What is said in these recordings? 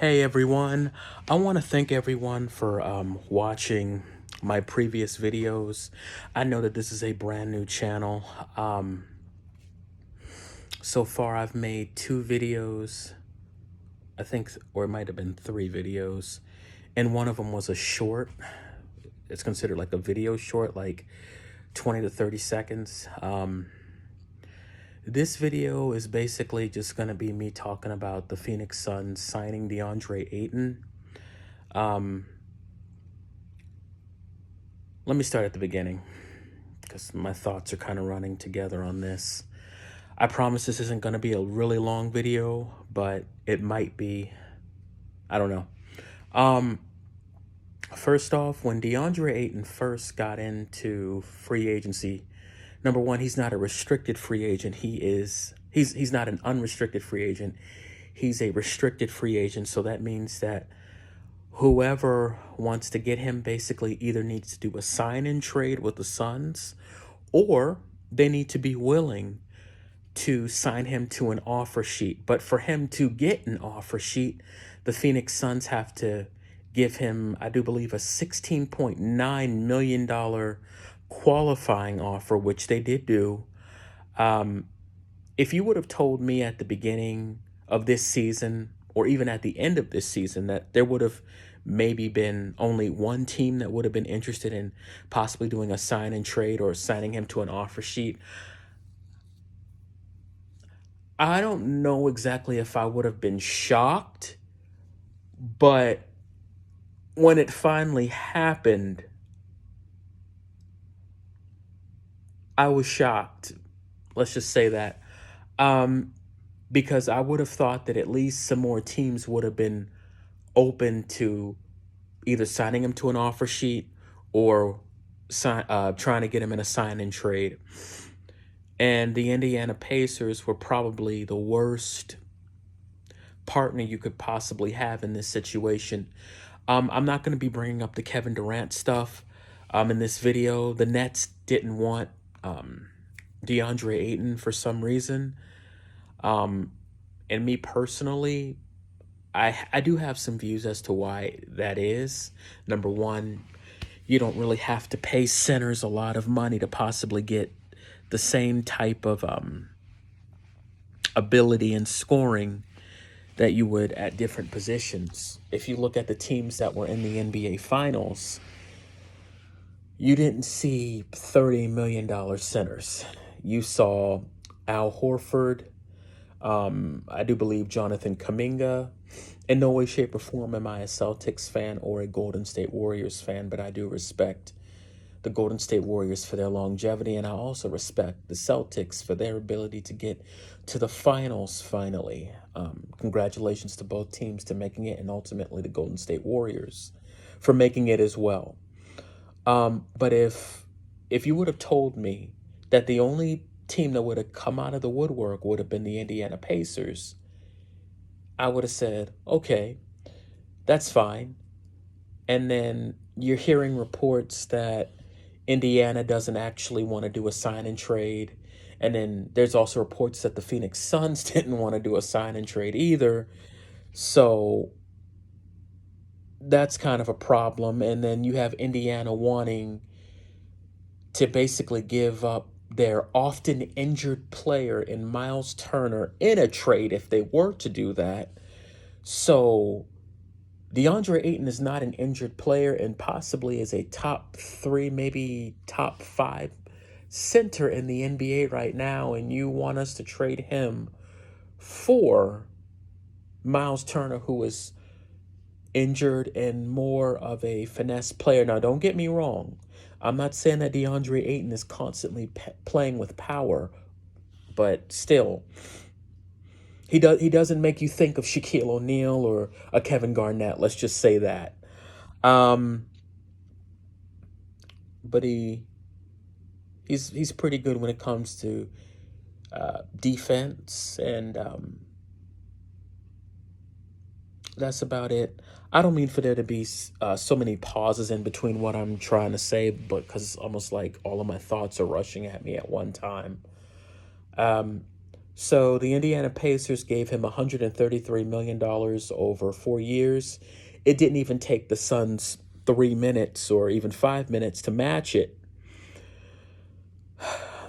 Hey everyone, I want to thank everyone for watching my previous videos. I know that this is a brand new channel. So far I've made 2 videos, I think, or it might have been 3 videos, and one of them was a short. It's considered like a video short, like 20 to 30 seconds. This video is basically just going to be me talking about the Phoenix Suns signing DeAndre Ayton. Let me start at the beginning because my thoughts are kind of running together on this. I promise this isn't going to be a really long video, but it might be. I don't know. First off, when DeAndre Ayton first got into free agency, number one, he's not a restricted free agent. He's not an unrestricted free agent. He's a restricted free agent, so that means that whoever wants to get him basically either needs to do a sign-in trade with the Suns, or they need to be willing to sign him to an offer sheet. But for him to get an offer sheet, the Phoenix Suns have to give him, I do believe, a $16.9 million qualifying offer, which they did do. If you would have told me at the beginning of this season, or even at the end of this season, that there would have maybe been only one team that would have been interested in possibly doing a sign and trade or signing him to an offer sheet, I don't know exactly if I would have been shocked, but when it finally happened, I was shocked. Let's just say that. Because I would have thought that at least some more teams would have been open to either signing him to an offer sheet or trying to get him in a sign-in trade. And the Indiana Pacers were probably the worst partner you could possibly have in this situation. I'm not going to be bringing up the Kevin Durant stuff in this video. The Nets didn't want DeAndre Ayton for some reason. And me personally, I do have some views as to why that is. Number one, you don't really have to pay centers a lot of money to possibly get the same type of ability and scoring that you would at different positions. If you look at the teams that were in the NBA Finals, you didn't see $30 million centers. You saw Al Horford, I do believe Jonathan Kuminga. In no way, shape, or form am I a Celtics fan or a Golden State Warriors fan, but I do respect the Golden State Warriors for their longevity, and I also respect the Celtics for their ability to get to the finals finally. Congratulations to both teams to making it, and ultimately the Golden State Warriors for making it as well. But if you would have told me that the only team that would have come out of the woodwork would have been the Indiana Pacers, I would have said, okay, that's fine. And then you're hearing reports that Indiana doesn't actually want to do a sign and trade. And then there's also reports that the Phoenix Suns didn't want to do a sign and trade either. So that's kind of a problem. And then you have Indiana wanting to basically give up their often injured player in Miles Turner in a trade if they were to do that. So DeAndre Ayton is not an injured player and possibly is a top 3, maybe top 5 center in the NBA right now, and you want us to trade him for Miles Turner, who is injured and more of a finesse player. Now, don't get me wrong. I'm not saying that DeAndre Ayton is constantly playing with power, but still, he doesn't make you think of Shaquille O'Neal or a Kevin Garnett. Let's just say that. But he's pretty good when it comes to defense, and that's about it. I don't mean for there to be so many pauses in between what I'm trying to say, but because it's almost like all of my thoughts are rushing at me at one time. So the Indiana Pacers gave him $133 million over 4 years. It didn't even take the Suns 3 minutes or even 5 minutes to match it.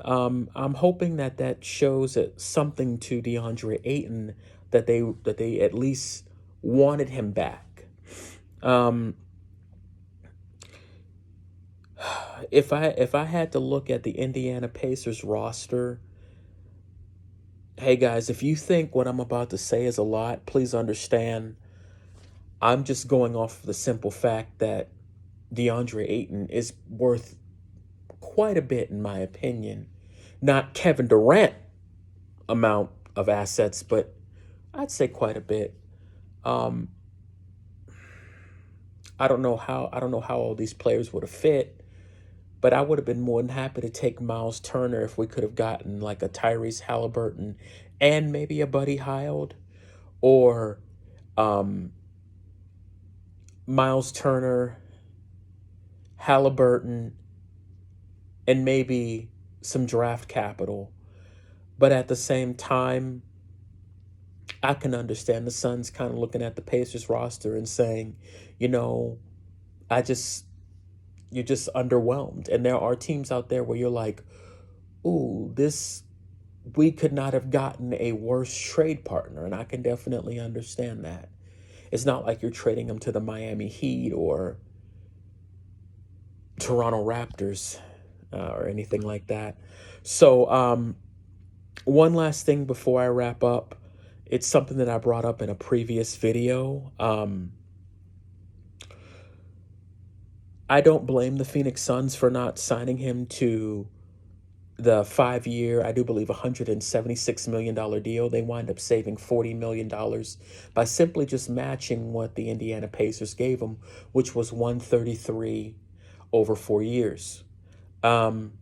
I'm hoping that shows something to DeAndre Ayton, that they at least wanted him back. If I had to look at the Indiana Pacers roster, hey guys, if you think what I'm about to say is a lot, please understand I'm just going off the simple fact that DeAndre Ayton is worth quite a bit in my opinion. Not Kevin Durant amount of assets, but I'd say quite a bit. I don't know how all these players would have fit, but I would have been more than happy to take Miles Turner if we could have gotten like a Tyrese Halliburton and maybe a Buddy Hield, or Miles Turner, Halliburton, and maybe some draft capital. But at the same time, I can understand the Suns kind of looking at the Pacers roster and saying, you know, you're just underwhelmed. And there are teams out there where you're like, ooh, we could not have gotten a worse trade partner. And I can definitely understand that. It's not like you're trading them to the Miami Heat or Toronto Raptors or anything like that. So one last thing before I wrap up. It's something that I brought up in a previous video. I don't blame the Phoenix Suns for not signing him to the 5-year, I do believe $176 million deal. They wind up saving $40 million by simply just matching what the Indiana Pacers gave them, which was 133 over 4 years. When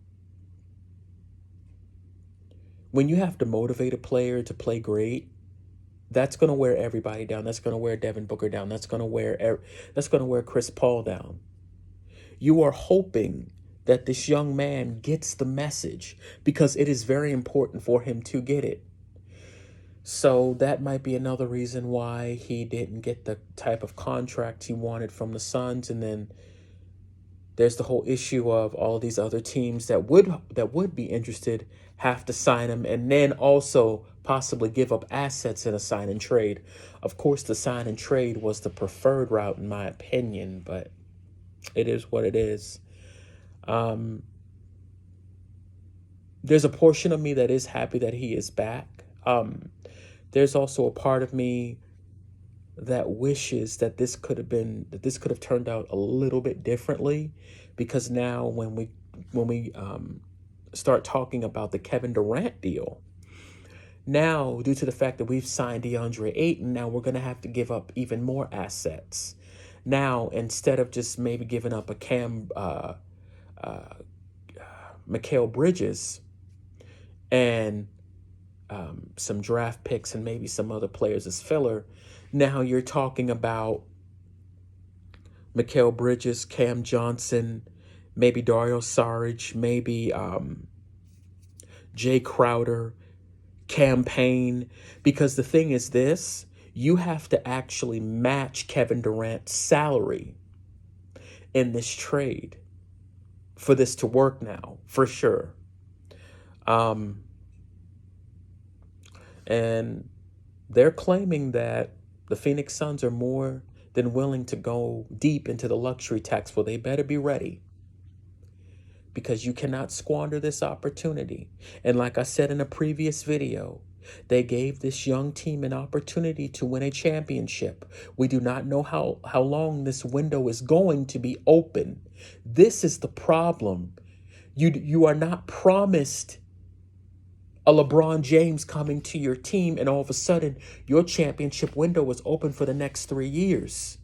you have to motivate a player to play great, that's going to wear everybody down. That's going to wear Devin Booker down. That's going to wear Chris Paul down. You are hoping that this young man gets the message because it is very important for him to get it. So that might be another reason why he didn't get the type of contract he wanted from the Suns. And then there's the whole issue of all of these other teams that would be interested have to sign him, and then also possibly give up assets in a sign and trade. Of course, the sign and trade was the preferred route in my opinion, but it is what it is. There's a portion of me that is happy that he is back. There's also a part of me that wishes that this could have turned out a little bit differently, because now when we start talking about the Kevin Durant deal, now due to the fact that we've signed DeAndre Ayton, now we're going to have to give up even more assets. Now, instead of just maybe giving up a Mikal Bridges and some draft picks and maybe some other players as filler, now you're talking about Mikal Bridges, Cam Johnson, maybe Dario Saric, maybe Jay Crowder, Campaign. Because the thing is this, you have to actually match Kevin Durant's salary in this trade for this to work now, for sure. And they're claiming that the Phoenix Suns are more than willing to go deep into the luxury tax. Well, they better be ready, because you cannot squander this opportunity. And like I said in a previous video, they gave this young team an opportunity to win a championship. We do not know how long this window is going to be open. This is the problem. You are not promised a LeBron James coming to your team and all of a sudden your championship window is open for the next 3 years.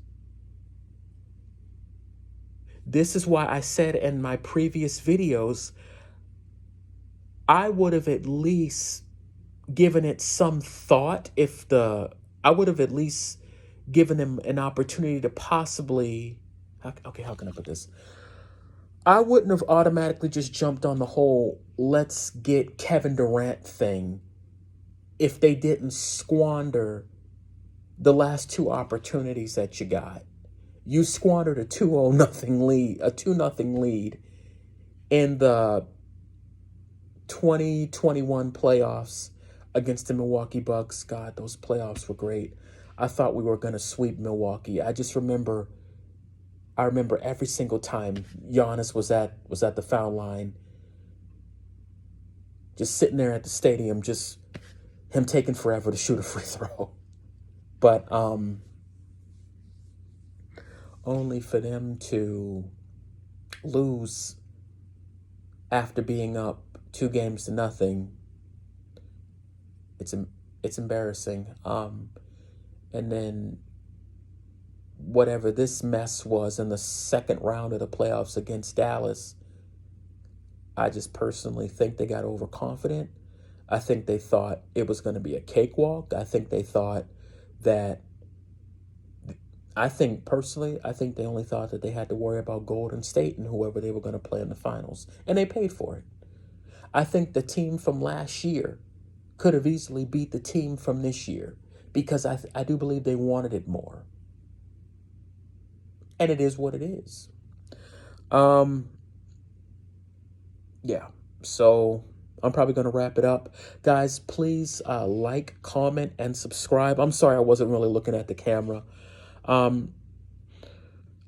This is why I said in my previous videos, I would have at least given it some thought I would have at least given them an opportunity to possibly, how can I put this? I wouldn't have automatically just jumped on the whole let's get Kevin Durant thing if they didn't squander the last two opportunities that you got. You squandered a 2-0 nothing lead, a 2-0 lead in the 2021 playoffs against the Milwaukee Bucks. God, those playoffs were great. I thought we were going to sweep Milwaukee. I remember every single time Giannis was at the foul line, just sitting there at the stadium, just him taking forever to shoot a free throw. But only for them to lose after being up 2-0. It's embarrassing. And then whatever this mess was in the second round of the playoffs against Dallas, I just personally think they got overconfident. I think they thought it was going to be a cakewalk. I think they thought that, I think they only thought that they had to worry about Golden State and whoever they were going to play in the finals. And they paid for it. I think the team from last year could have easily beat the team from this year because I do believe they wanted it more. And it is what it is. Yeah. So I'm probably going to wrap it up. Guys, please like, comment, and subscribe. I'm sorry I wasn't really looking at the camera. I'm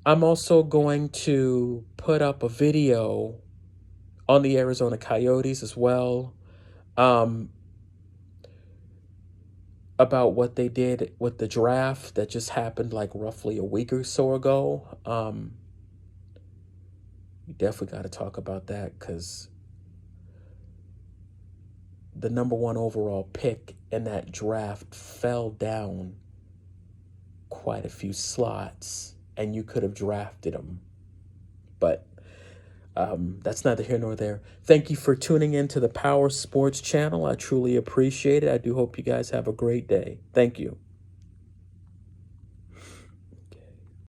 also going to put up a video on the Arizona Coyotes as well, about what they did with the draft that just happened like roughly a week or so ago. You definitely got to talk about that because the number 1 overall pick in that draft fell down quite a few slots, and you could have drafted him. But that's neither here nor there. Thank you for tuning in to the Power Sports channel. I truly appreciate it. I do hope you guys have a great day. Thank you.